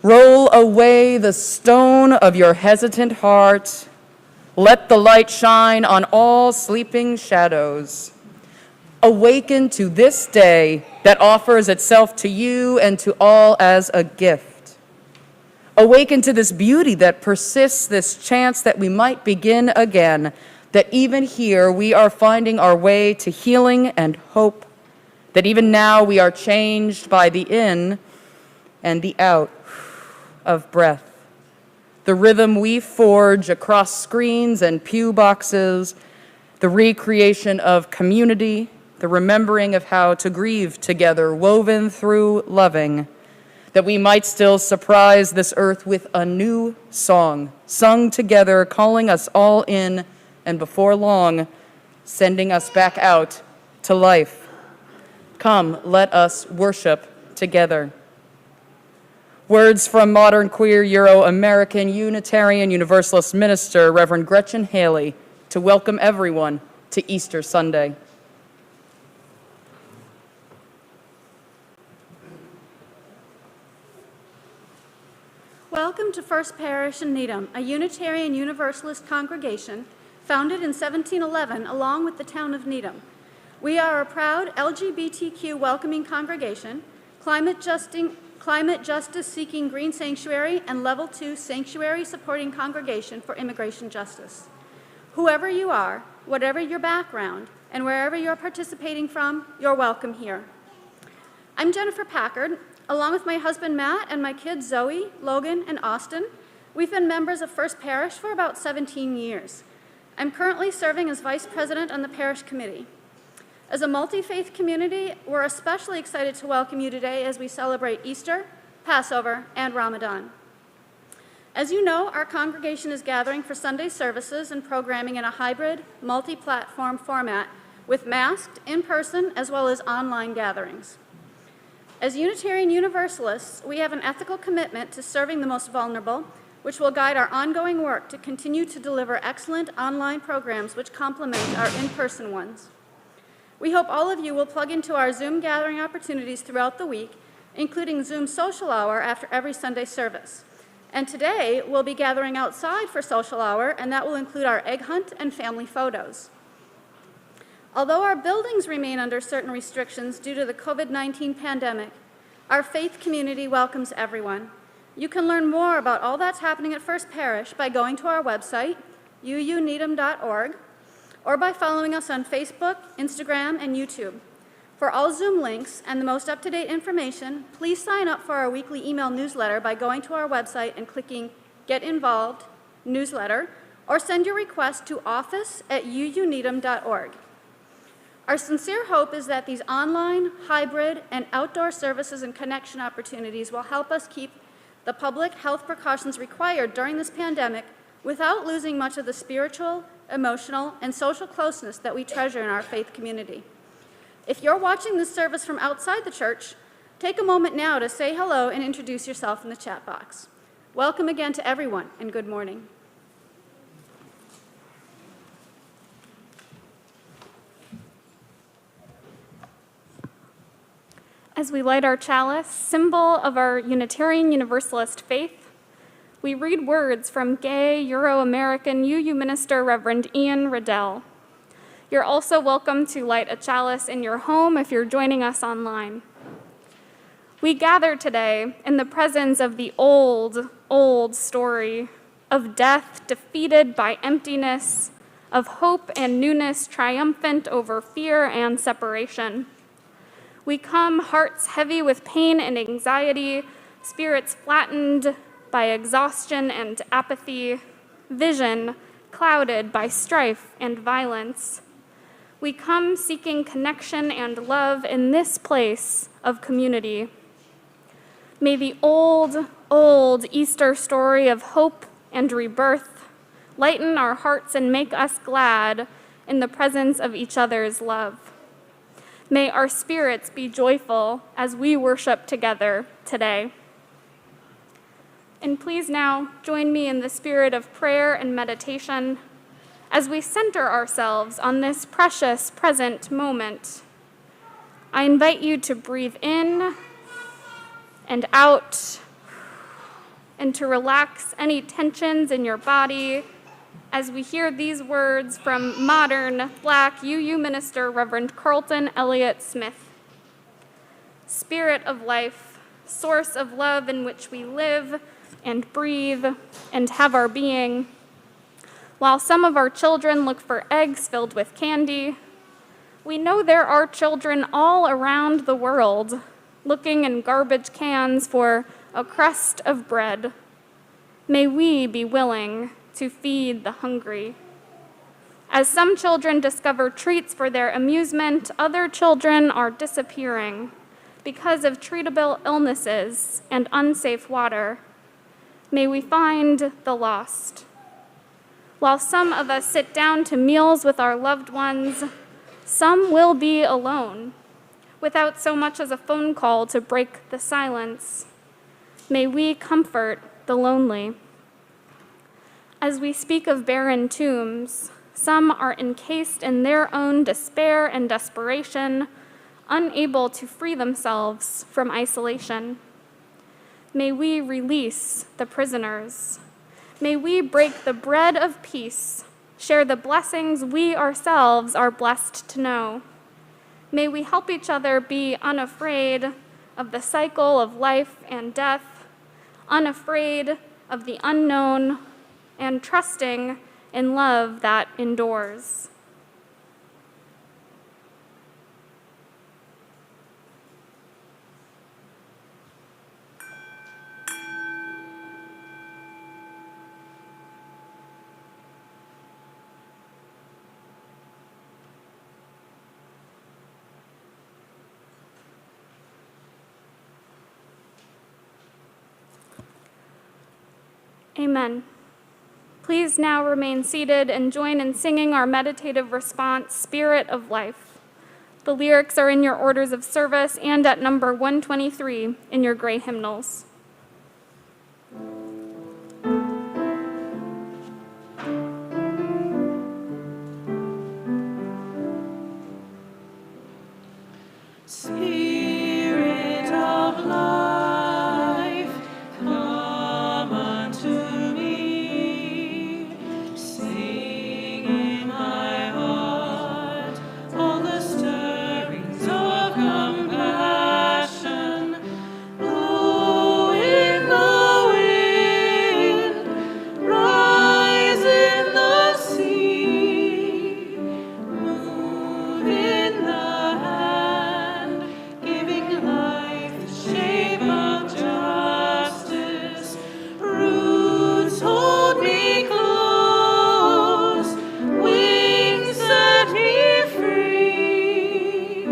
Roll away the stone of your hesitant heart. Let the light shine on all sleeping shadows. Awaken to this day that offers itself to you and to all as a gift. Awaken to this beauty that persists, this chance that we might begin again, that even here we are finding our way to healing and hope, that even now we are changed by the in and the out of breath. The rhythm we forge across screens and pew boxes, the recreation of community, the remembering of how to grieve together, woven through loving, that we might still surprise this earth with a new song, sung together, calling us all in, and before long, sending us back out to life. Come, let us worship together. Words from modern queer Euro-American Unitarian Universalist minister Reverend Gretchen Haley to welcome everyone to Easter Sunday. Welcome to First Parish in Needham, a Unitarian Universalist congregation founded in 1711 along with the town of Needham. We are a proud LGBTQ welcoming congregation, climate justice seeking green sanctuary, and level 2 sanctuary supporting congregation for immigration justice. Whoever you are, whatever your background, and wherever you're participating from, you're welcome here. I'm Jennifer Packard. Along with my husband Matt and my kids Zoe, Logan, and Austin, we've been members of First Parish for about 17 years. I'm currently serving as vice president on the parish committee. As a multi-faith community, we're especially excited to welcome you today as we celebrate Easter, Passover, and Ramadan. As you know, our congregation is gathering for Sunday services and programming in a hybrid, multi-platform format with masked, in-person, as well as online gatherings. As Unitarian Universalists, we have an ethical commitment to serving the most vulnerable, which will guide our ongoing work to continue to deliver excellent online programs which complement our in-person ones. We hope all of you will plug into our Zoom gathering opportunities throughout the week, including Zoom social hour after every Sunday service. And today, we'll be gathering outside for social hour, and that will include our egg hunt and family photos. Although our buildings remain under certain restrictions due to the COVID-19 pandemic, our faith community welcomes everyone. You can learn more about all that's happening at First Parish by going to our website, uuneedham.org, or by following us on Facebook, Instagram, and YouTube. For all Zoom links and the most up-to-date information, please sign up for our weekly email newsletter by going to our website and clicking Get Involved, Newsletter, or send your request to office@uuneedham.org. Our sincere hope is that these online, hybrid, and outdoor services and connection opportunities will help us keep the public health precautions required during this pandemic without losing much of the spiritual, emotional, and social closeness that we treasure in our faith community. If you're watching this service from outside the church, take a moment now to say hello and introduce yourself in the chat box. Welcome again to everyone, and good morning. As we light our chalice, symbol of our Unitarian Universalist faith, we read words from gay Euro-American UU minister Reverend Ian Riddell. You're also welcome to light a chalice in your home if you're joining us online. We gather today in the presence of the old, old story of death defeated by emptiness, of hope and newness triumphant over fear and separation. We come hearts heavy with pain and anxiety, spirits flattened by exhaustion and apathy, vision clouded by strife and violence. We come seeking connection and love in this place of community. May the old, old Easter story of hope and rebirth lighten our hearts and make us glad in the presence of each other's love. May our spirits be joyful as we worship together today. And please now join me in the spirit of prayer and meditation as we center ourselves on this precious present moment. I invite you to breathe in and out and to relax any tensions in your body as we hear these words from modern Black UU minister Reverend Carlton Elliott Smith. Spirit of life, source of love in which we live and breathe and have our being. While some of our children look for eggs filled with candy, we know there are children all around the world looking in garbage cans for a crust of bread. May we be willing to feed the hungry. As some children discover treats for their amusement, other children are disappearing because of treatable illnesses and unsafe water. May we find the lost. While some of us sit down to meals with our loved ones, some will be alone, without so much as a phone call to break the silence. May we comfort the lonely. As we speak of barren tombs, some are encased in their own despair and desperation, unable to free themselves from isolation. May we release the prisoners. May we break the bread of peace, share the blessings we ourselves are blessed to know. May we help each other be unafraid of the cycle of life and death, unafraid of the unknown, and trusting in love that endures. Amen. Please now remain seated and join in singing our meditative response, Spirit of Life. The lyrics are in your orders of service and at number 123 in your gray hymnals. Spirit of life, come unto me. Sing in my heart all the stirrings of compassion. Blow in the wind, rise in the sea, move in the hand, giving life the shape of justice. Roots hold me close, wings set me free.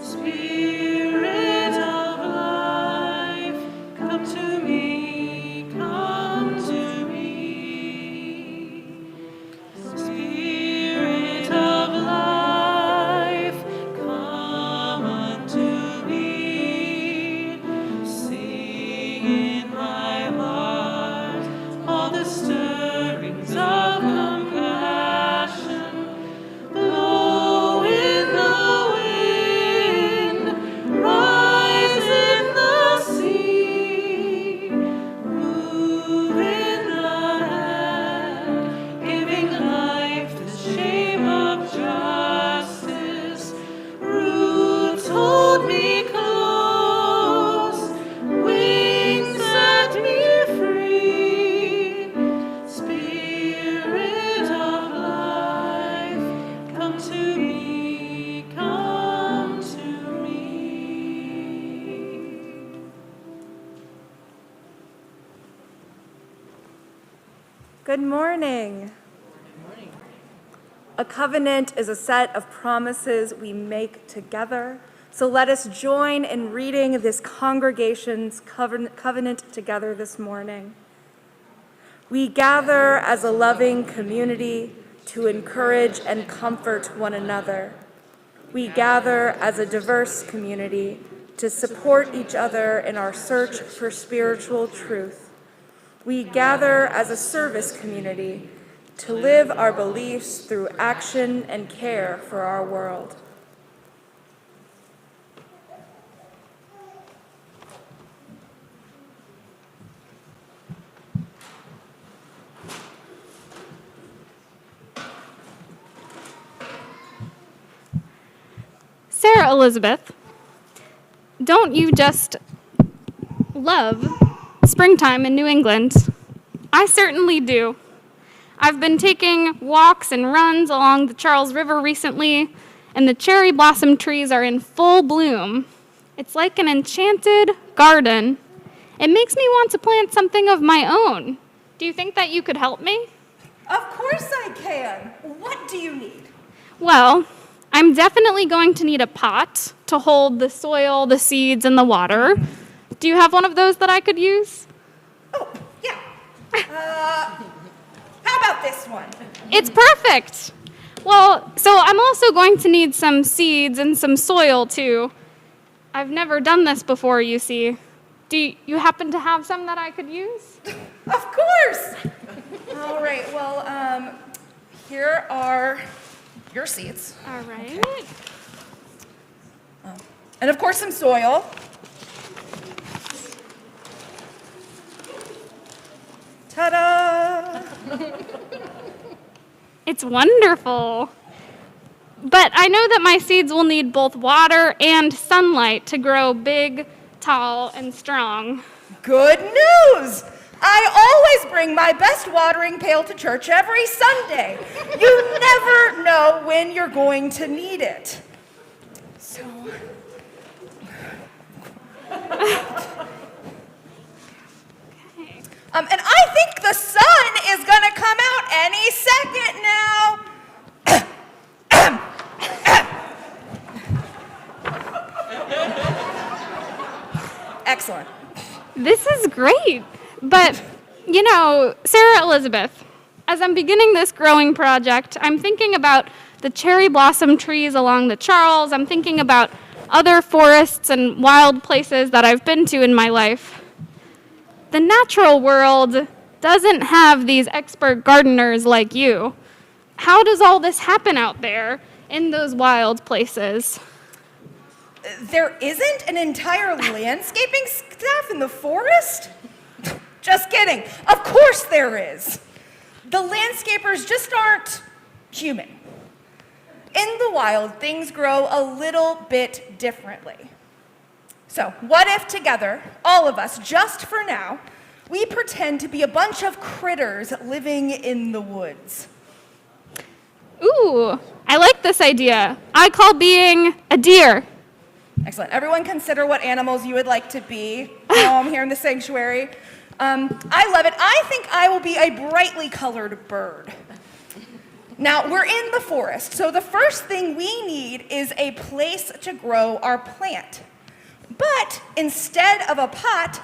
Spirit of life, come to me, come to me. Spirit of life, come unto me. Sing in my heart all the stirrings of compassion. Blow in the wind, rise in the sea, move in the hand, giving life the shape of justice. Roots hold me close, wings set me free. Spirit of life, come to me, come to me. Good morning. A covenant is a set of promises we make together. So let us join in reading this congregation's covenant together this morning. We gather as a loving community to encourage and comfort one another. We gather as a diverse community to support each other in our search for spiritual truth. We gather as a service community to live our beliefs through action and care for our world. Sarah Elizabeth, don't you just love springtime in New England? I certainly do. I've been taking walks and runs along the Charles River recently, and the cherry blossom trees are in full bloom. It's like an enchanted garden. It makes me want to plant something of my own. Do you think that you could help me? Of course I can. What do you need? Well, I'm definitely going to need a pot to hold the soil, the seeds, and the water. Do you have one of those that I could use? Oh, yeah. How about this one? It's perfect. Well, so I'm also going to need some seeds and some soil too. I've never done this before, you see. Do you happen to have some that I could use? Of course. All right, well, here are your seeds. All right. And of course, some soil. Ta-da! It's wonderful. But I know that my seeds will need both water and sunlight to grow big, tall, and strong. Good news! I always bring my best watering pail to church every Sunday. You never know when you're going to need it. So... and I think the sun is going to come out any second now. Excellent. This is great. But, you know, Sarah Elizabeth, as I'm beginning this growing project, I'm thinking about the cherry blossom trees along the Charles. I'm thinking about other forests and wild places that I've been to in my life. The natural world doesn't have these expert gardeners like you. How does all this happen out there in those wild places? There isn't an entire landscaping staff in the forest? Just kidding. Of course there is. The landscapers just aren't human. In the wild, things grow a little bit differently. So, what if together, all of us, just for now, we pretend to be a bunch of critters living in the woods? Ooh, I like this idea. I call being a deer. Excellent. Everyone consider what animals you would like to be here in the sanctuary. I love it. I think I will be a brightly colored bird. Now, we're in the forest, so the first thing we need is a place to grow our plant. But instead of a pot,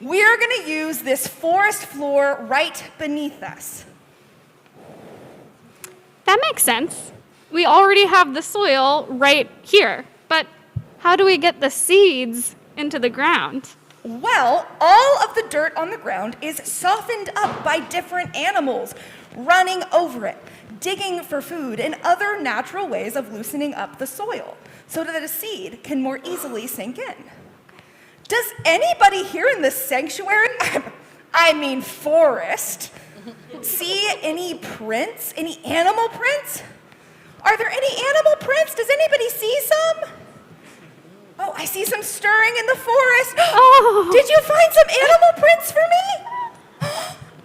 we're going to use this forest floor right beneath us. That makes sense. We already have the soil right here, but how do we get the seeds into the ground? Well, all of the dirt on the ground is softened up by different animals running over it, digging for food, and other natural ways of loosening up the soil so that a seed can more easily sink in. Does anybody here in the sanctuary, I mean forest, see any prints, any animal prints? Are there any animal prints? Does anybody see some? Oh, I see some stirring in the forest. Oh. Did you find some animal prints for me?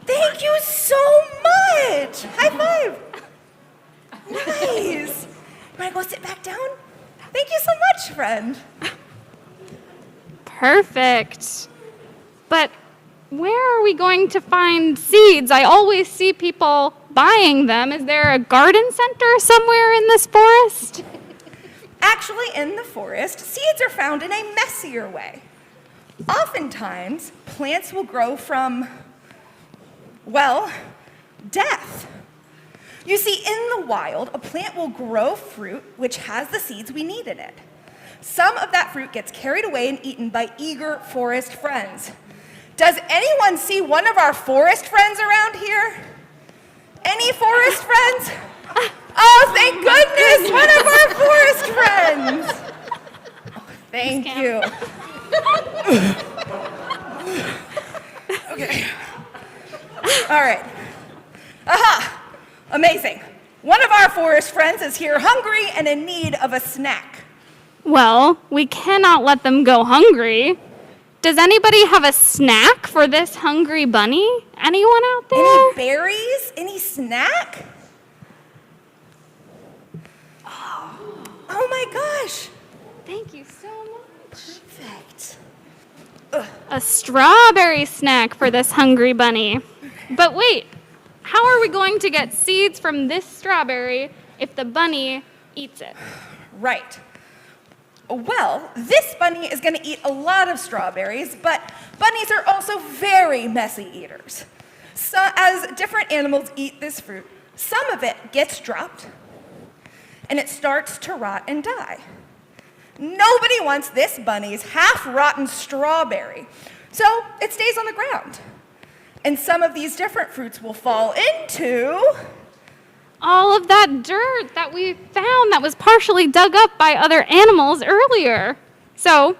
Thank you so much. High five. Nice. You want to go sit back down? Thank you so much, friend. Perfect. But where are we going to find seeds? I always see people buying them. Is there a garden center somewhere in this forest? Actually, in the forest, seeds are found in a messier way. Oftentimes, plants will grow from, well, death. You see, in the wild, a plant will grow fruit which has the seeds we need in it. Some of that fruit gets carried away and eaten by eager forest friends. Does anyone see one of our forest friends around here? Any forest friends? Oh, thank goodness, one of our forest friends. Oh, thank you. Okay. All right. Aha, amazing. One of our forest friends is here hungry and in need of a snack. Well, we cannot let them go hungry. Does anybody have a snack for this hungry bunny? Anyone out there? Any berries? Any snack? Oh my gosh. Thank you so much. Perfect. A strawberry snack for this hungry bunny. But wait, how are we going to get seeds from this strawberry if the bunny eats it? Right. Well, this bunny is going to eat a lot of strawberries, but bunnies are also very messy eaters. So as different animals eat this fruit, some of it gets dropped, and it starts to rot and die. Nobody wants this bunny's half-rotten strawberry, so it stays on the ground. And some of these different fruits will fall into All of that dirt that we found that was partially dug up by other animals earlier. So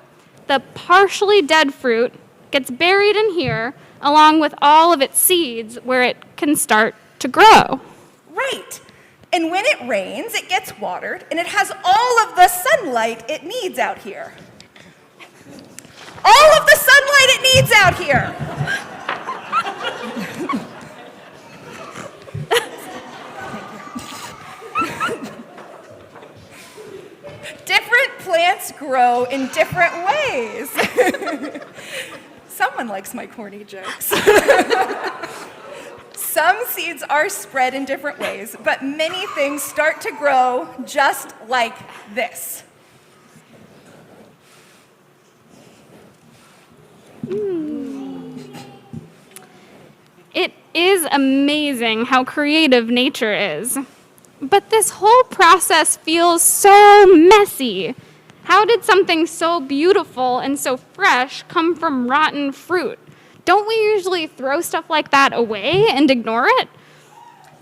the partially dead fruit gets buried in here along with all of its seeds where it can start to grow. right. And when it rains, it gets watered, and it has all of the sunlight it needs out here. All of the sunlight it needs out here. Different plants grow in different ways. Someone likes my corny jokes. Some seeds are spread in different ways, but many things start to grow just like this. It is amazing how creative nature is. But this whole process feels so messy. How did something so beautiful and so fresh come from rotten fruit? Don't we usually throw stuff like that away and ignore it?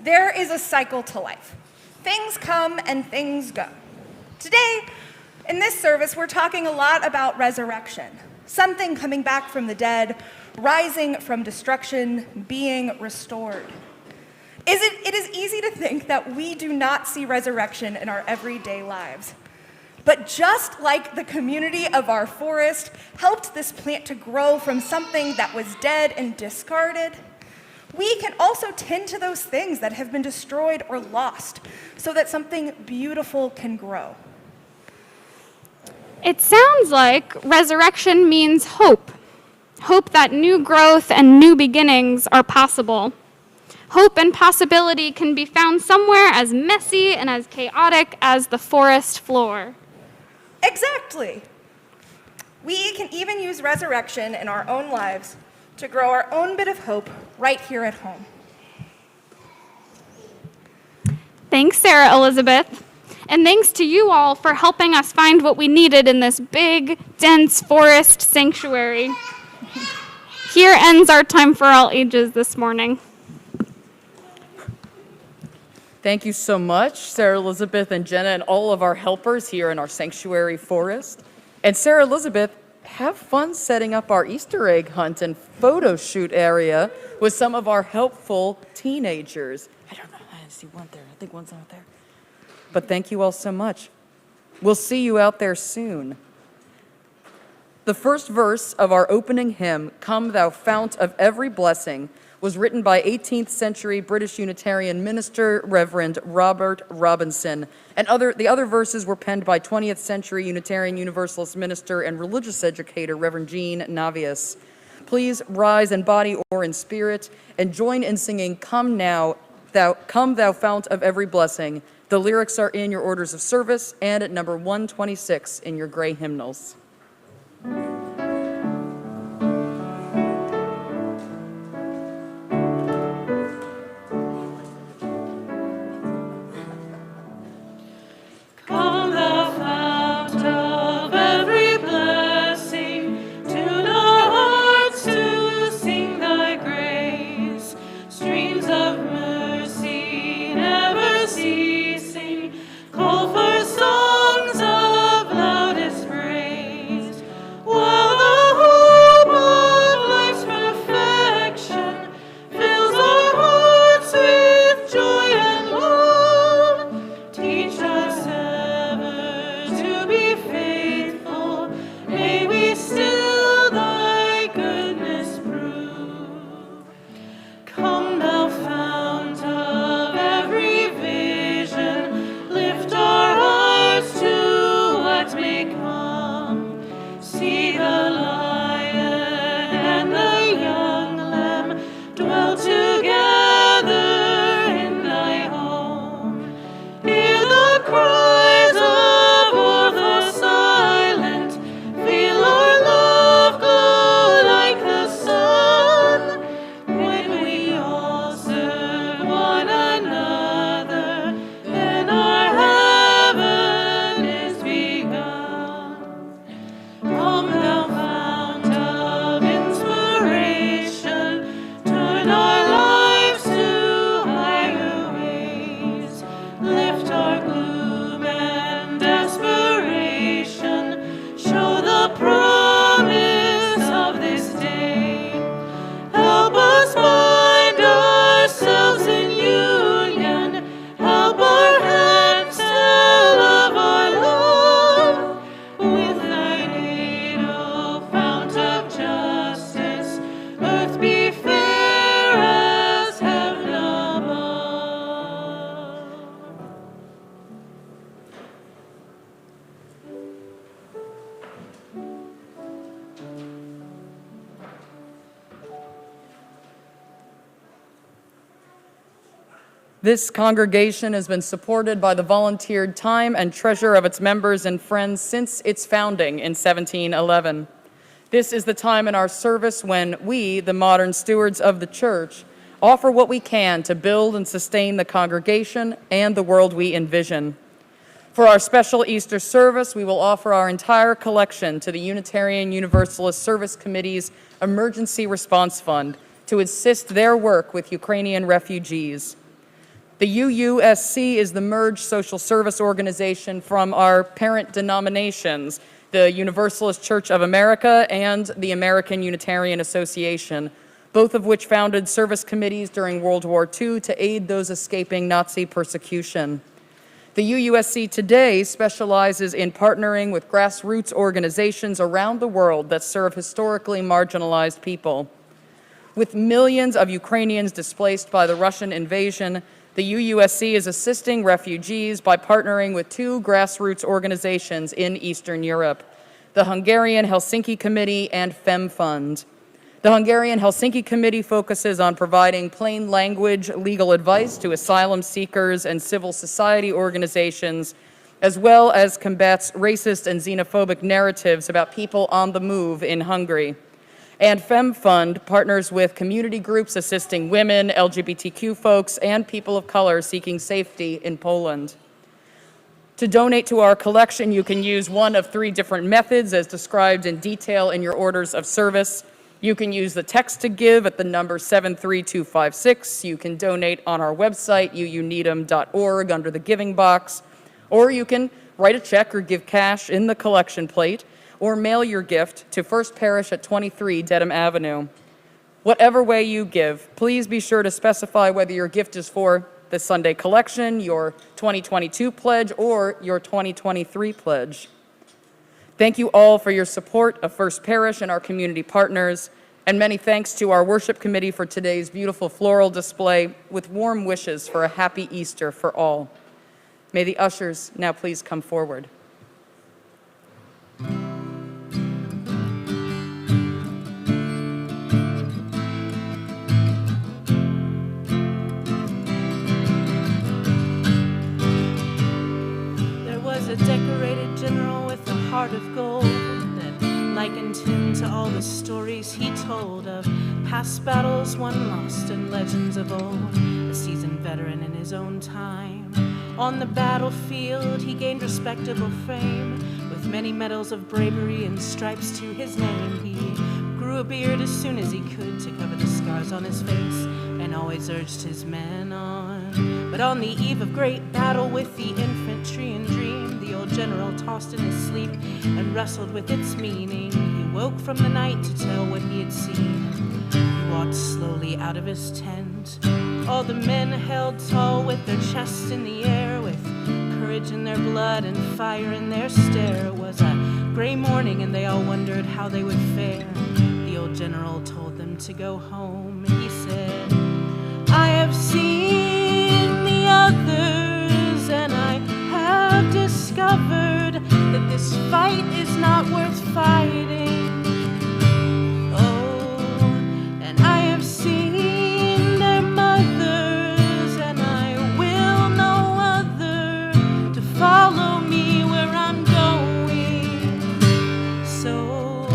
There is a cycle to life. Things come and things go. Today, in this service, we're talking a lot about resurrection, something coming back from the dead, rising from destruction, being restored. It is easy to think that we do not see resurrection in our everyday lives. But just like the community of our forest helped this plant to grow from something that was dead and discarded, we can also tend to those things that have been destroyed or lost so that something beautiful can grow. It sounds like resurrection means hope. Hope that new growth and new beginnings are possible. Hope and possibility can be found somewhere as messy and as chaotic as the forest floor. Exactly. We can even use resurrection in our own lives to grow our own bit of hope right here at home. Thanks, Sarah Elizabeth. And thanks to you all for helping us find what we needed in this big, dense forest sanctuary. Here ends our Time for All Ages this morning. Thank you so much, Sarah Elizabeth and Jenna, and all of our helpers here in our sanctuary forest. And Sarah Elizabeth, have fun setting up our Easter egg hunt and photo shoot area with some of our helpful teenagers. I don't know, I didn't see one there. I think one's out there. But thank you all so much. We'll see you out there soon. The first verse of our opening hymn, Come Thou Fount of Every Blessing, was written by 18th century British Unitarian minister Reverend Robert Robinson, and the other verses were penned by 20th century Unitarian Universalist minister and religious educator Reverend Jean Navius. Please rise in body or in spirit and join in singing Come Thou Fount of Every Blessing. The lyrics are in your orders of service and at number 126 in your gray hymnals. Come, thou fount of every blessing, tune our hearts to sing thy grace. Streams of mercy never ceasing, call for songs of loudest praise. This congregation has been supported by the volunteered time and treasure of its members and friends since its founding in 1711. This is the time in our service when we, the modern stewards of the church, offer what we can to build and sustain the congregation and the world we envision. For our special Easter service, we will offer our entire collection to the Unitarian Universalist Service Committee's Emergency Response Fund to assist their work with Ukrainian refugees. The UUSC is the merged social service organization from our parent denominations, the Universalist Church of America and the American Unitarian Association, both of which founded service committees during World War II to aid those escaping Nazi persecution. The UUSC today specializes in partnering with grassroots organizations around the world that serve historically marginalized people. With millions of Ukrainians displaced by the Russian invasion, the UUSC is assisting refugees by partnering with two grassroots organizations in Eastern Europe, the Hungarian Helsinki Committee and FEM Fund. The Hungarian Helsinki Committee focuses on providing plain language legal advice to asylum seekers and civil society organizations, as well as combats racist and xenophobic narratives about people on the move in Hungary. And FEM Fund partners with community groups assisting women, LGBTQ folks, and people of color seeking safety in Poland. To donate to our collection, you can use one of three different methods as described in detail in your orders of service. You can use the text to give at the number 73256. You can donate on our website, uuneedham.org, under the giving box. Or you can write a check or give cash in the collection plate, or mail your gift to First Parish at 23 Dedham Avenue. Whatever way you give, please be sure to specify whether your gift is for the Sunday collection, your 2022 pledge, or your 2023 pledge. Thank you all for your support of First Parish and our community partners, and many thanks to our worship committee for today's beautiful floral display with warm wishes for a happy Easter for all. May the ushers now please come forward. A decorated general with a heart of gold that likened him to all the stories he told of past battles won, lost, and legends of old. A seasoned veteran in his own time. On the battlefield, he gained respectable fame with many medals of bravery and stripes to his name. He grew a beard as soon as he could to cover the scars on his face and always urged his men on. But on the eve of great battle with the infantry and dream, the old general tossed in his sleep and wrestled with its meaning. He woke from the night to tell what he had seen. He walked slowly out of his tent. All the men held tall with their chests in the air, with courage in their blood and fire in their stare. It was a gray morning and they all wondered how they would fare. The old general told them to go home. He said, I have seen the others and I have discovered that this fight is not worth fighting. Oh, and I have seen their mothers and I will no other to follow me where I'm going. So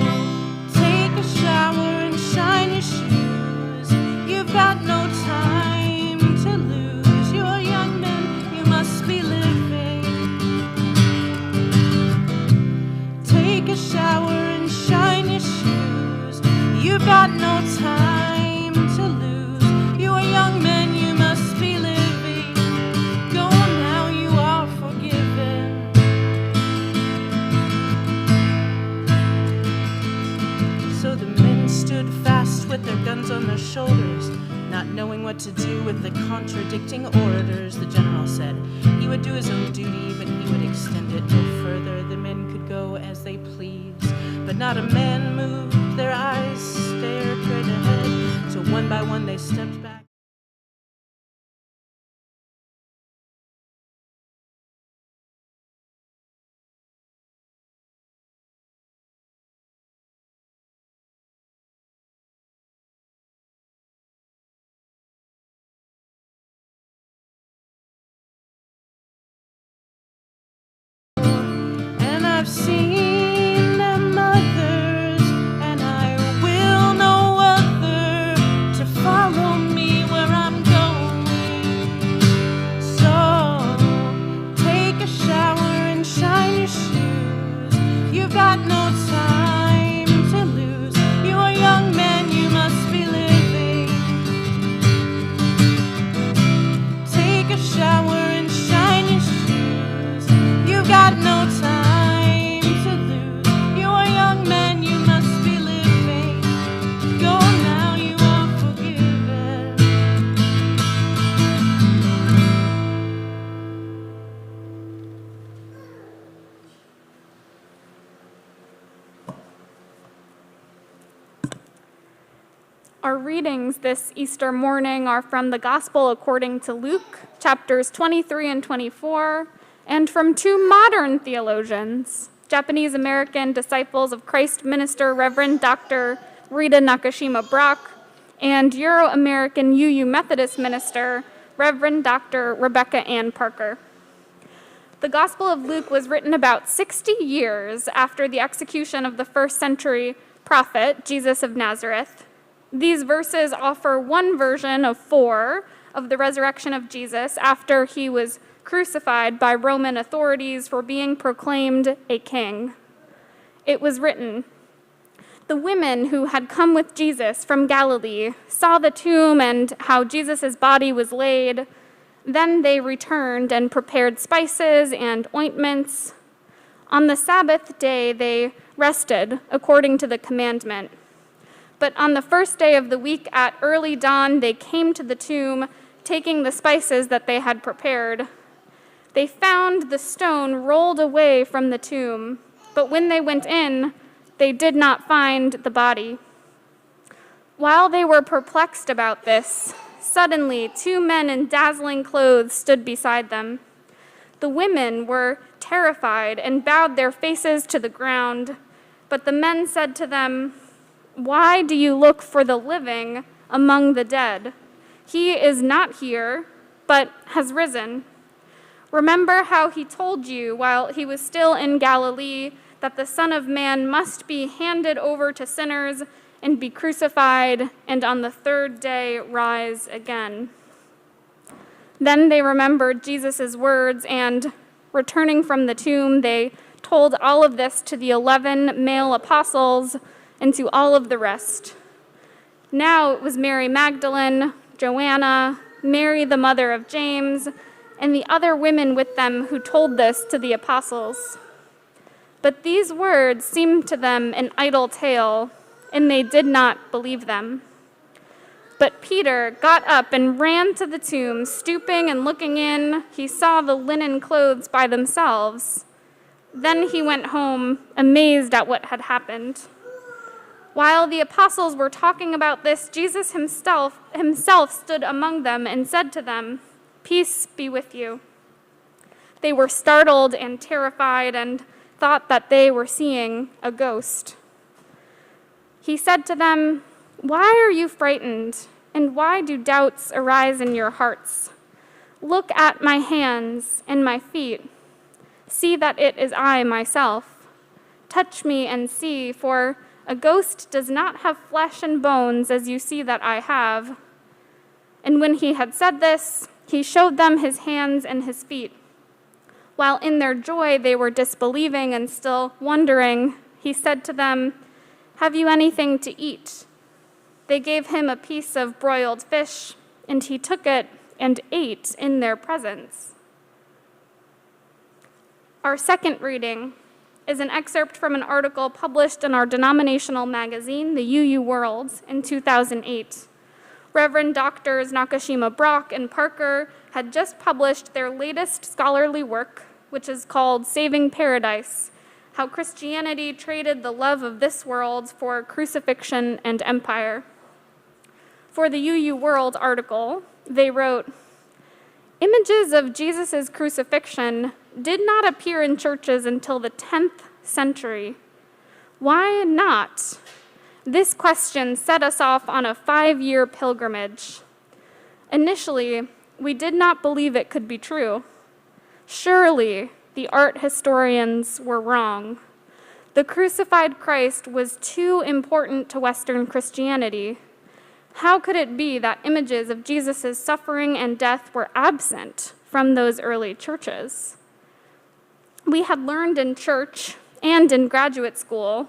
take a shower and shine your shoes. You've got no time to lose. You're young men, you must be living. Take a shower and shine your shoes. You've got no time to lose. You are young men, you must be living. Go on now, you are forgiven. So the men stood fast with their guns on their shoulders, not knowing what to do with the contradicting orders. The general said he would do his own duty, but he would extend it no further. The men could go as they pleased, but not a man moved. Their eyes stared straight ahead, so one by one they stepped back. readings this Easter morning are from the Gospel according to Luke, chapters 23 and 24, and from two modern theologians, Japanese-American disciples of Christ minister Reverend Dr. Rita Nakashima Brock and Euro-American UU Methodist minister Reverend Dr. Rebecca Ann Parker. The Gospel of Luke was written about 60 years after the execution of the first century prophet, Jesus of Nazareth. These verses offer one version of 4 of the resurrection of Jesus after he was crucified by Roman authorities for being proclaimed a king. It was written, "The women who had come with Jesus from Galilee saw the tomb and how Jesus' body was laid. Then they returned and prepared spices and ointments. On the Sabbath day they rested according to the commandment. But on the first day of the week at early dawn they came to the tomb, taking the spices that they had prepared. They found the stone rolled away from the tomb, but when they went in, they did not find the body. While they were perplexed about this, suddenly 2 men in dazzling clothes stood beside them. The women were terrified and bowed their faces to the ground, but the men said to them, 'Why do you look for the living among the dead? He is not here, but has risen. Remember how he told you while he was still in Galilee that the Son of Man must be handed over to sinners and be crucified, and on the 3rd day rise again.' Then they remembered Jesus' words, and returning from the tomb, they told all of this to the 11 male apostles and to all of the rest. Now it was Mary Magdalene, Joanna, Mary the mother of James, and the other women with them who told this to the apostles. But these words seemed to them an idle tale, and they did not believe them. But Peter got up and ran to the tomb. Stooping and looking in, he saw the linen clothes by themselves. Then he went home, amazed at what had happened. While the apostles were talking about this, Jesus himself stood among them and said to them, 'Peace be with you.' They were startled and terrified and thought that they were seeing a ghost. He said to them, 'Why are you frightened, and why do doubts arise in your hearts? Look at my hands and my feet. See that it is I myself. Touch me and see, for a ghost does not have flesh and bones as you see that I have.' And when he had said this, he showed them his hands and his feet. While in their joy they were disbelieving and still wondering, he said to them, 'Have you anything to eat?' They gave him a piece of broiled fish, and he took it and ate in their presence." Our second reading is an excerpt from an article published in our denominational magazine, the UU World, in 2008. Reverend Doctors Nakashima Brock and Parker had just published their latest scholarly work, which is called Saving Paradise: How Christianity Traded the Love of This World for Crucifixion and Empire. For the UU World article, they wrote, "Images of Jesus' crucifixion did not appear in churches until the 10th century. Why not? This question set us off on a 5-year pilgrimage. Initially, we did not believe it could be true. Surely, the art historians were wrong. The crucified Christ was too important to Western Christianity. How could it be that images of Jesus' suffering and death were absent from those early churches? We had learned in church and in graduate school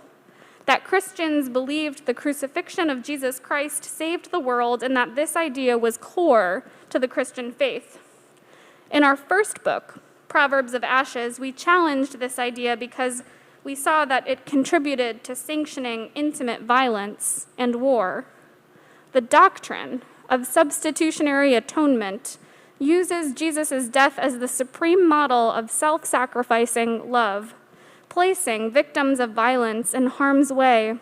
that Christians believed the crucifixion of Jesus Christ saved the world and that this idea was core to the Christian faith. In our first book, Proverbs of Ashes, we challenged this idea because we saw that it contributed to sanctioning intimate violence and war. The doctrine of substitutionary atonement uses Jesus' death as the supreme model of self-sacrificing love, placing victims of violence in harm's way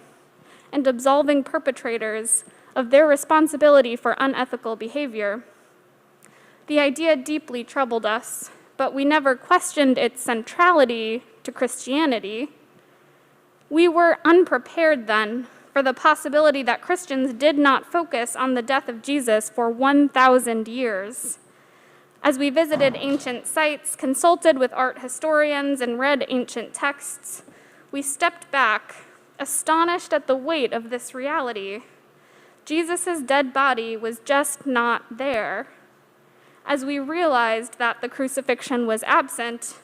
and absolving perpetrators of their responsibility for unethical behavior. The idea deeply troubled us, but we never questioned its centrality to Christianity. We were unprepared then for the possibility that Christians did not focus on the death of Jesus for 1,000 years. As we visited ancient sites, consulted with art historians, and read ancient texts, we stepped back, astonished at the weight of this reality. Jesus' dead body was just not there. As we realized that the crucifixion was absent,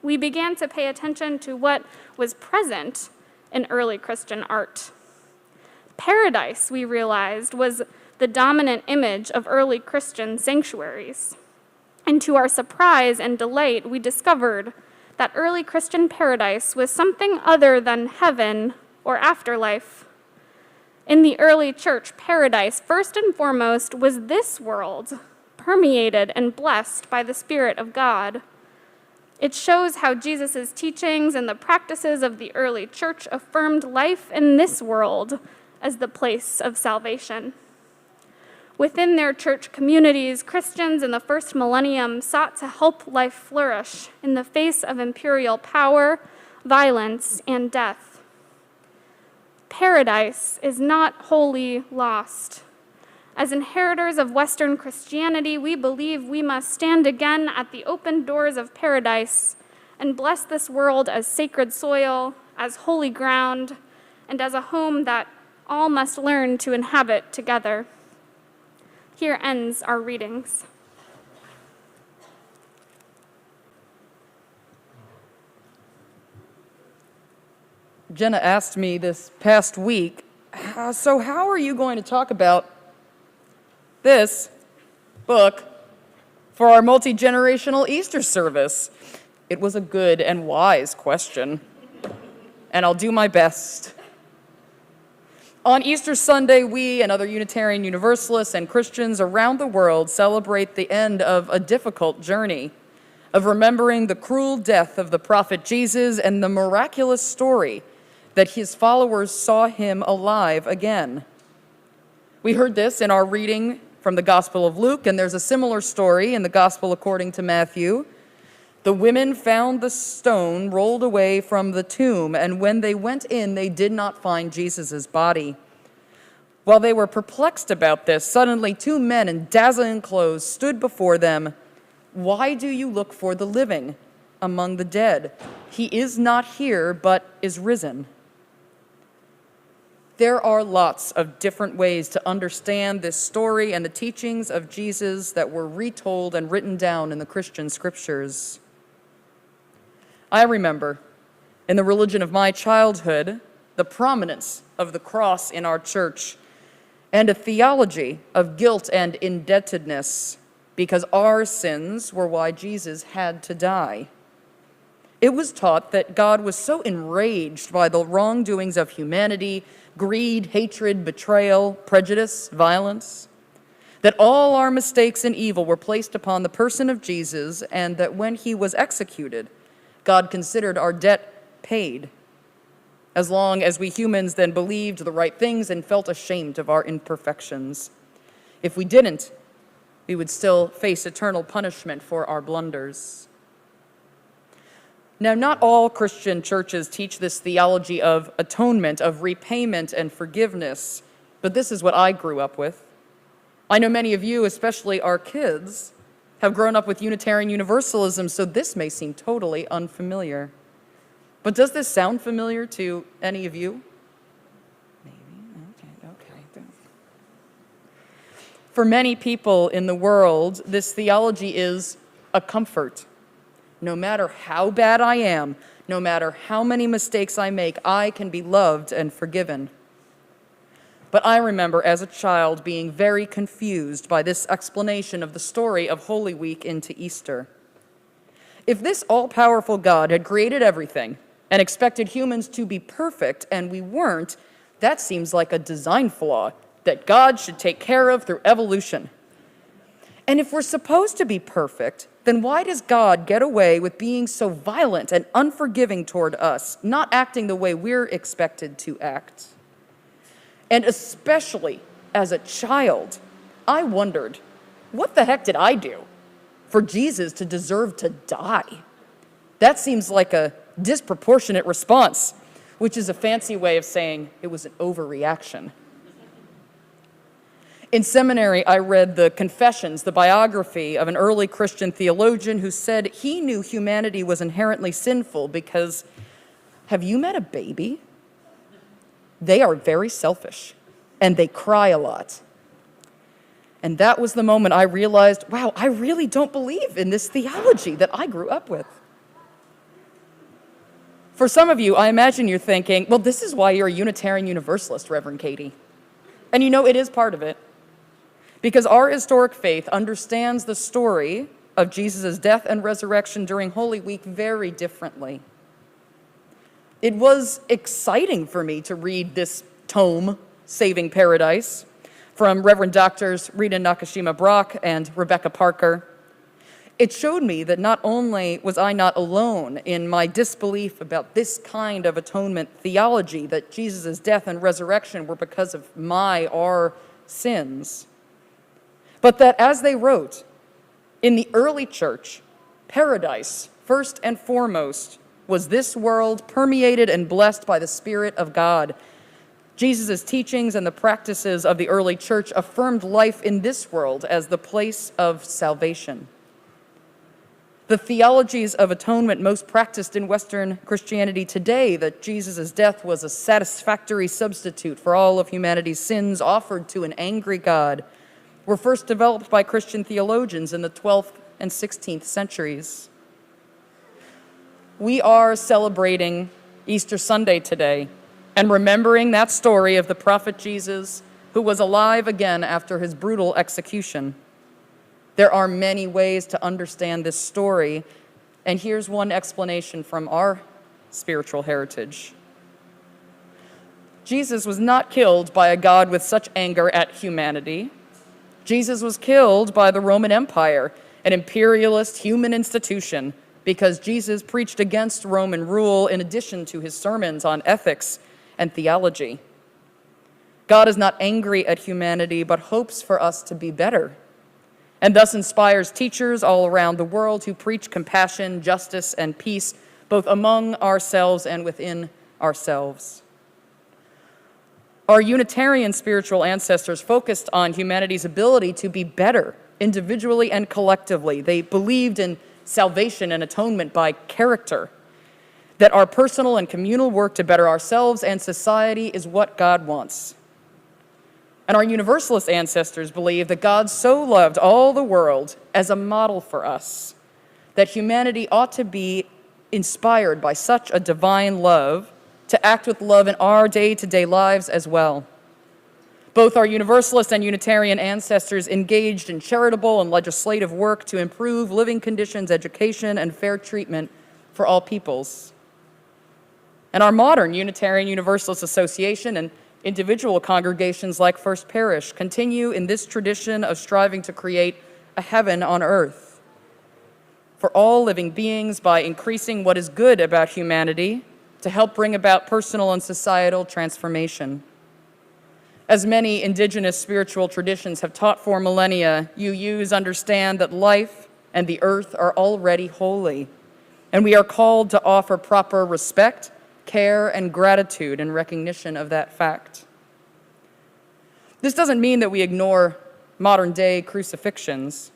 we began to pay attention to what was present in early Christian art. Paradise, we realized, was the dominant image of early Christian sanctuaries. And to our surprise and delight, we discovered that early Christian paradise was something other than heaven or afterlife. In the early church, paradise, first and foremost, was this world, permeated and blessed by the Spirit of God. It shows how Jesus' teachings and the practices of the early church affirmed life in this world as the place of salvation. Within their church communities, Christians in the first millennium sought to help life flourish in the face of imperial power, violence, and death. Paradise is not wholly lost. As inheritors of Western Christianity, we believe we must stand again at the open doors of paradise and bless this world as sacred soil, as holy ground, and as a home that all must learn to inhabit together. Here ends our readings. Jenna asked me this past week, so how are you going to talk about this book for our multi-generational Easter service? It was a good and wise question, and I'll do my best. On Easter Sunday, we and other Unitarian Universalists and Christians around the world celebrate the end of a difficult journey, of remembering the cruel death of the prophet Jesus and the miraculous story that his followers saw him alive again. We heard this in our reading from the Gospel of Luke, and there's a similar story in the Gospel according to Matthew. The women found the stone rolled away from the tomb, and when they went in, they did not find Jesus' body. While they were perplexed about this, suddenly 2 men in dazzling clothes stood before them. "Why do you look for the living among the dead? He is not here, but is risen." There are lots of different ways to understand this story and the teachings of Jesus that were retold and written down in the Christian scriptures. I remember, in the religion of my childhood, the prominence of the cross in our church and a theology of guilt and indebtedness because our sins were why Jesus had to die. It was taught that God was so enraged by the wrongdoings of humanity, greed, hatred, betrayal, prejudice, violence, that all our mistakes and evil were placed upon the person of Jesus, and that when he was executed, God considered our debt paid, as long as we humans then believed the right things and felt ashamed of our imperfections. If we didn't, we would still face eternal punishment for our blunders. Now, not all Christian churches teach this theology of atonement, of repayment and forgiveness, but this is what I grew up with. I know many of you, especially our kids, have grown up with Unitarian Universalism, so this may seem totally unfamiliar. But does this sound familiar to any of you? Maybe. Okay. For many people in the world, this theology is a comfort. No matter how bad I am, no matter how many mistakes I make, I can be loved and forgiven. But I remember as a child being very confused by this explanation of the story of Holy Week into Easter. If this all-powerful God had created everything and expected humans to be perfect and we weren't, that seems like a design flaw that God should take care of through evolution. And if we're supposed to be perfect, then why does God get away with being so violent and unforgiving toward us, not acting the way we're expected to act? And especially as a child, I wondered, what the heck did I do for Jesus to deserve to die? That seems like a disproportionate response, which is a fancy way of saying it was an overreaction. In seminary, I read the Confessions, the biography of an early Christian theologian who said he knew humanity was inherently sinful because, have you met a baby? They are very selfish, and they cry a lot. And that was the moment I realized, wow, I really don't believe in this theology that I grew up with. For some of you, I imagine you're thinking, well, this is why you're a Unitarian Universalist, Reverend Katie. And you know, it is part of it. Because our historic faith understands the story of Jesus' death and resurrection during Holy Week very differently. It was exciting for me to read this tome, Saving Paradise, from Reverend Doctors Rita Nakashima-Brock and Rebecca Parker. It showed me that not only was I not alone in my disbelief about this kind of atonement theology, that Jesus' death and resurrection were because of our sins, but that as they wrote, in the early church, paradise, first and foremost, was this world permeated and blessed by the Spirit of God. Jesus' teachings and the practices of the early church affirmed life in this world as the place of salvation. The theologies of atonement most practiced in Western Christianity today, that Jesus' death was a satisfactory substitute for all of humanity's sins offered to an angry God, were first developed by Christian theologians in the 12th and 16th centuries. We are celebrating Easter Sunday today and remembering that story of the prophet Jesus, who was alive again after his brutal execution. There are many ways to understand this story, and here's one explanation from our spiritual heritage. Jesus was not killed by a God with such anger at humanity. Jesus was killed by the Roman Empire, an imperialist human institution, because Jesus preached against Roman rule in addition to his sermons on ethics and theology. God is not angry at humanity, but hopes for us to be better, and thus inspires teachers all around the world who preach compassion, justice, and peace, both among ourselves and within ourselves. Our Unitarian spiritual ancestors focused on humanity's ability to be better, individually and collectively. They believed in salvation and atonement by character, that our personal and communal work to better ourselves and society is what God wants. And our Universalist ancestors believed that God so loved all the world as a model for us, that humanity ought to be inspired by such a divine love to act with love in our day-to-day lives as well. Both our Universalist and Unitarian ancestors engaged in charitable and legislative work to improve living conditions, education, and fair treatment for all peoples. And our modern Unitarian Universalist Association and individual congregations like First Parish continue in this tradition of striving to create a heaven on earth for all living beings by increasing what is good about humanity to help bring about personal and societal transformation. As many indigenous spiritual traditions have taught for millennia, UUs understand that life and the earth are already holy, and we are called to offer proper respect, care, and gratitude in recognition of that fact. This doesn't mean that we ignore modern-day crucifixions.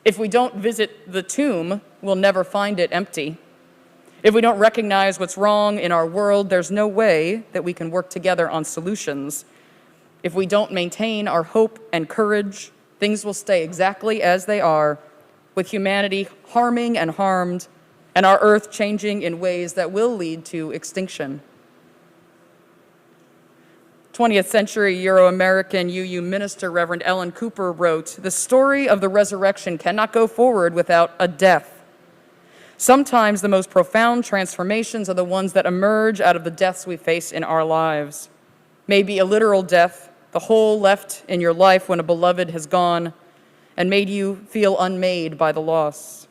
If we don't visit the tomb, we'll never find it empty. If we don't recognize what's wrong in our world, there's no way that we can work together on solutions. If we don't maintain our hope and courage, things will stay exactly as they are, with humanity harming and harmed, and our earth changing in ways that will lead to extinction. 20th century Euro-American UU minister Reverend Ellen Cooper wrote, "The story of the resurrection cannot go forward without a death. Sometimes the most profound transformations are the ones that emerge out of the deaths we face in our lives. Maybe a literal death, the hole left in your life when a beloved has gone and made you feel unmade by the loss.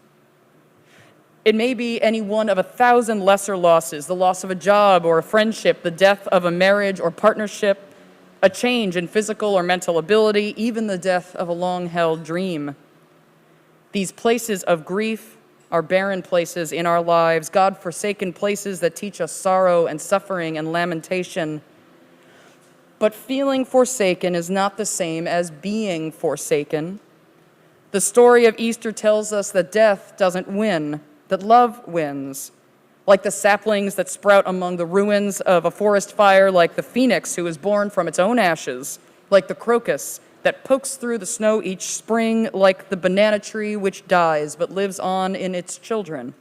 It may be any one of 1,000 lesser losses, the loss of a job or a friendship, the death of a marriage or partnership, a change in physical or mental ability, even the death of a long-held dream. These places of grief are barren places in our lives, God-forsaken places that teach us sorrow and suffering and lamentation. But feeling forsaken is not the same as being forsaken. The story of Easter tells us that death doesn't win, that love wins. Like the saplings that sprout among the ruins of a forest fire, like the phoenix who is born from its own ashes, like the crocus that pokes through the snow each spring, like the banana tree which dies but lives on in its children.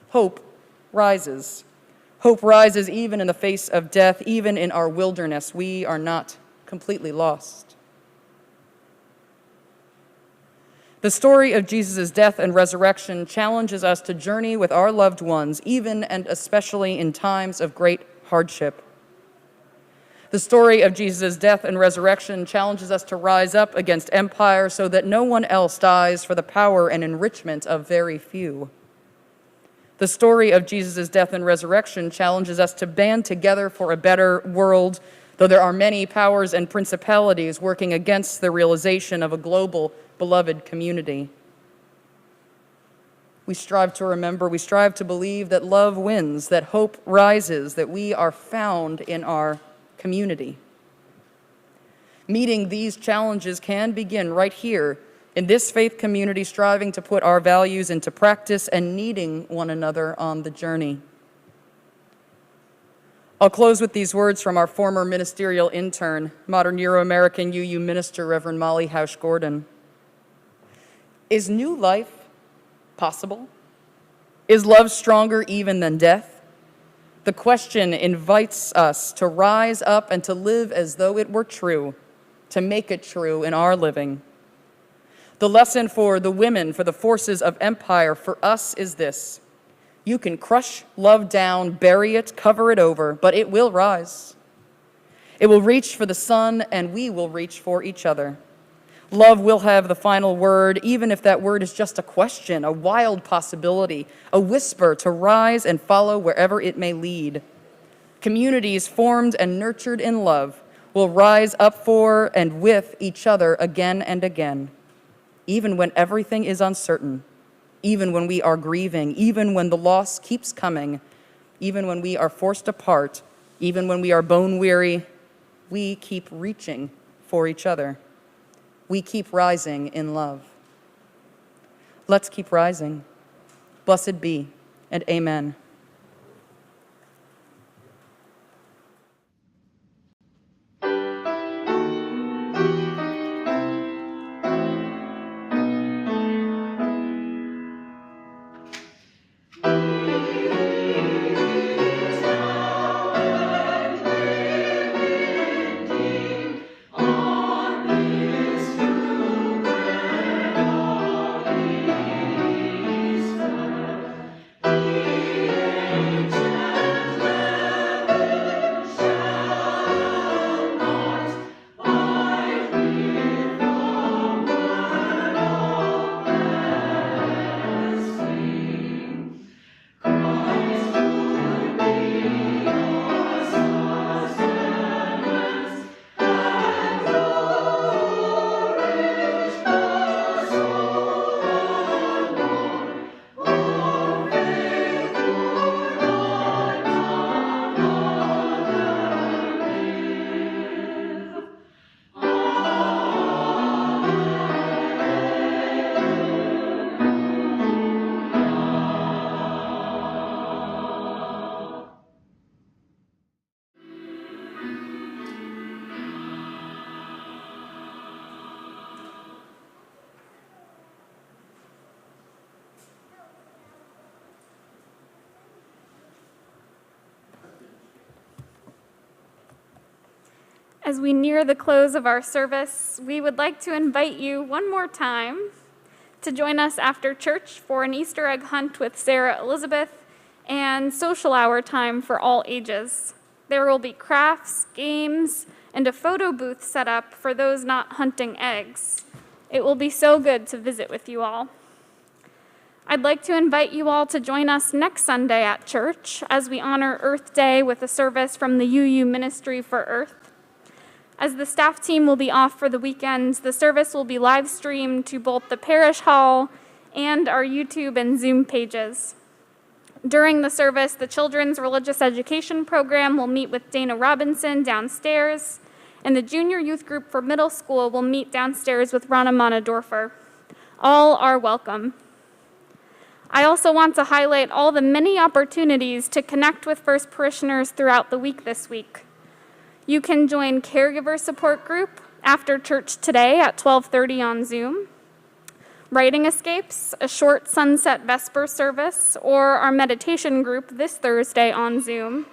Hope rises. Hope rises even in the face of death, even in our wilderness. We are not completely lost. The story of Jesus' death and resurrection challenges us to journey with our loved ones, even and especially in times of great hardship. The story of Jesus' death and resurrection challenges us to rise up against empire so that no one else dies for the power and enrichment of very few. The story of Jesus' death and resurrection challenges us to band together for a better world, though there are many powers and principalities working against the realization of a global, beloved community. We strive to remember, we strive to believe that love wins, that hope rises, that we are found in our community. Meeting these challenges can begin right here in this faith community, striving to put our values into practice and needing one another on the journey. I'll close with these words from our former ministerial intern, modern Euro-American UU minister, Reverend Molly Hausch-Gordon. Is new life possible? Is love stronger even than death? The question invites us to rise up and to live as though it were true, to make it true in our living. The lesson for the women, for the forces of empire, for us is this: you can crush love down, bury it, cover it over, but it will rise. It will reach for the sun, and we will reach for each other. Love will have the final word, even if that word is just a question, a wild possibility, a whisper to rise and follow wherever it may lead. Communities formed and nurtured in love will rise up for and with each other again and again, even when everything is uncertain, even when we are grieving, even when the loss keeps coming, even when we are forced apart, even when we are bone weary, we keep reaching for each other. We keep rising in love. Let's keep rising. Blessed be, and amen. As we near the close of our service, we would like to invite you one more time to join us after church for an Easter egg hunt with Sarah Elizabeth and social hour time for all ages. There will be crafts, games, and a photo booth set up for those not hunting eggs. It will be so good to visit with you all. I'd like to invite you all to join us next Sunday at church as we honor Earth Day with a service from the UU Ministry for Earth. As the staff team will be off for the weekend, the service will be live streamed to both the parish hall and our YouTube and Zoom pages. During the service, the Children's Religious Education Program will meet with Dana Robinson downstairs, and the junior youth group for middle school will meet downstairs with Rana Monadorfer. All are welcome. I also want to highlight all the many opportunities to connect with First Parishioners throughout the week this week. You can join Caregiver Support Group after church today at 12:30 on Zoom, Writing Escapes, a short sunset Vesper service, or our meditation group this Thursday on Zoom,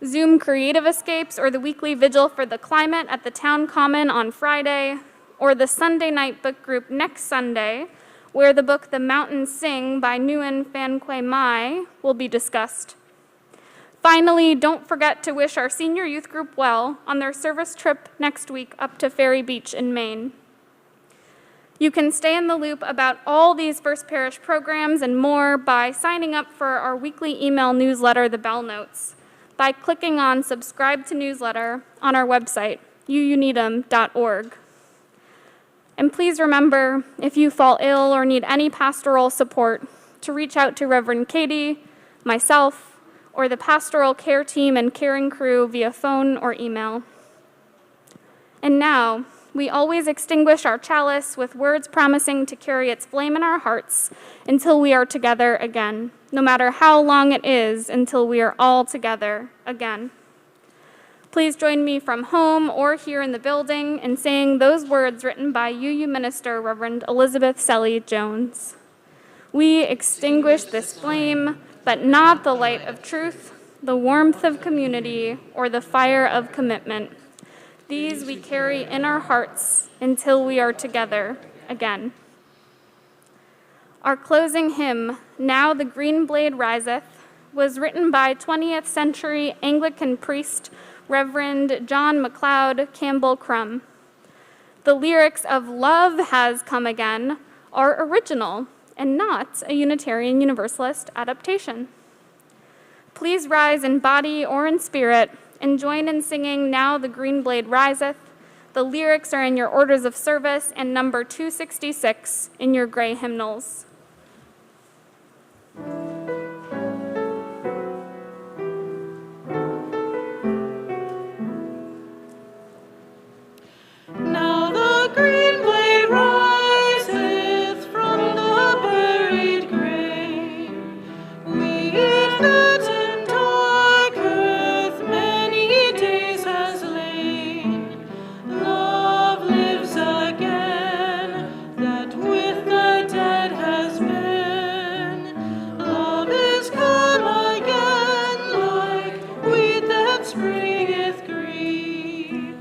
Zoom Creative Escapes, or the weekly vigil for the climate at the Town Common on Friday, or the Sunday night book group next Sunday, where the book The Mountains Sing by Nguyen Phan Quay Mai will be discussed. Finally, don't forget to wish our senior youth group well on their service trip next week up to Ferry Beach in Maine. You can stay in the loop about all these First Parish programs and more by signing up for our weekly email newsletter, The Bell Notes, by clicking on Subscribe to Newsletter on our website, uuneedham.org. And please remember, if you fall ill or need any pastoral support, to reach out to Reverend Katie, myself, or the pastoral care team and caring crew via phone or email. And now, we always extinguish our chalice with words promising to carry its flame in our hearts until we are together again, no matter how long it is until we are all together again. Please join me from home or here in the building in saying those words written by UU Minister Reverend Elizabeth Selly Jones. We extinguish this flame, but not the light of truth, the warmth of community, or the fire of commitment. These we carry in our hearts until we are together again. Our closing hymn, Now the Green Blade Riseth, was written by 20th century Anglican priest Reverend John MacLeod Campbell Crum. The lyrics of Love Has Come Again are original and not a Unitarian Universalist adaptation. Please rise in body or in spirit and join in singing Now the Green Blade Riseth. The lyrics are in your orders of service and number 266 in your gray hymnals. Now the green blade riseth from the buried grain. Weed that in dark earth many days has lain. Love lives again, that with the dead has been. Love is come again, like weed that springeth green.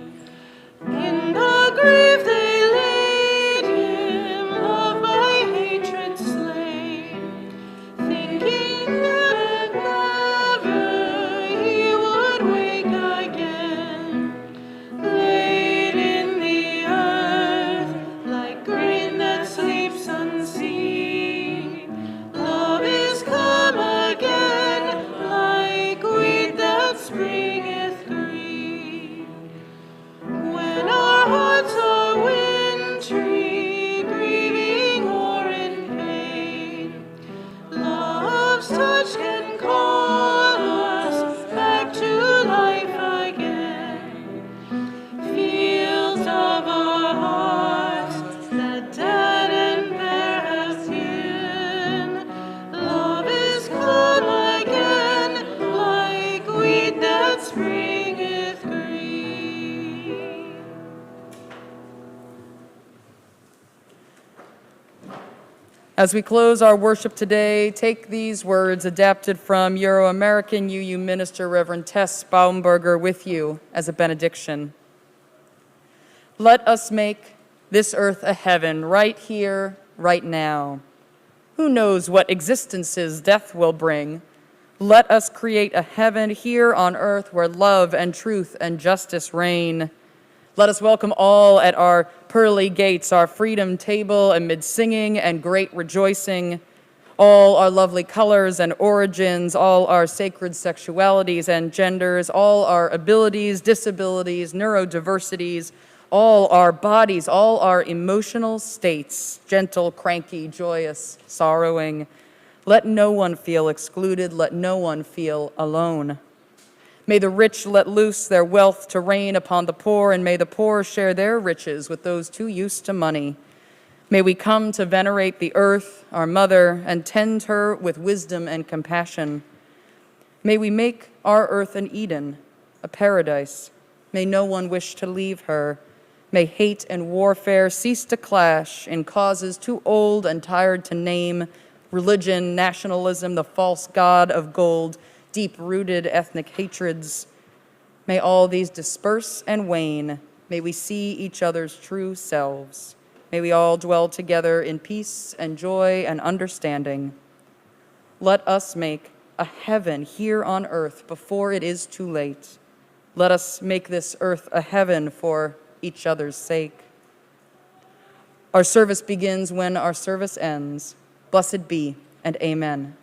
In the grave they laid him, love by hatred slain, thinking that never he would wake again. Laid in the earth like grain that sleeps unseen. Love is come again, like weed that springeth green. When our hearts are wintry, grieving or in pain, love's touch can call us back to life again. Fields of our hearts that dead and bare have been, love is come again, like weed that springeth green. As we close our worship today, take these words adapted from Euro-American UU Minister Reverend Tess Baumberger with you as a benediction. Let us make this earth a heaven right here, right now. Who knows what existences death will bring? Let us create a heaven here on earth where love and truth and justice reign. Let us welcome all at our pearly gates, our freedom table, amid singing and great rejoicing. all our lovely colors and origins, all our sacred sexualities and genders, all our abilities, disabilities, neurodiversities, all our bodies, all our emotional states, gentle, cranky, joyous, sorrowing. Let no one feel excluded, let no one feel alone. May the rich let loose their wealth to reign upon the poor, and may the poor share their riches with those too used to money. May we come to venerate the earth, our mother, and tend her with wisdom and compassion. May we make our earth an Eden, a paradise. May no one wish to leave her. May hate and warfare cease to clash in causes too old and tired to name: religion, nationalism, the false god of gold, deep-rooted ethnic hatreds. May all these disperse and wane. May we see each other's true selves. May we all dwell together in peace and joy and understanding. Let us make a heaven here on earth before it is too late. Let us make this earth a heaven for each other's sake. Our service begins when our service ends. Blessed be, and amen.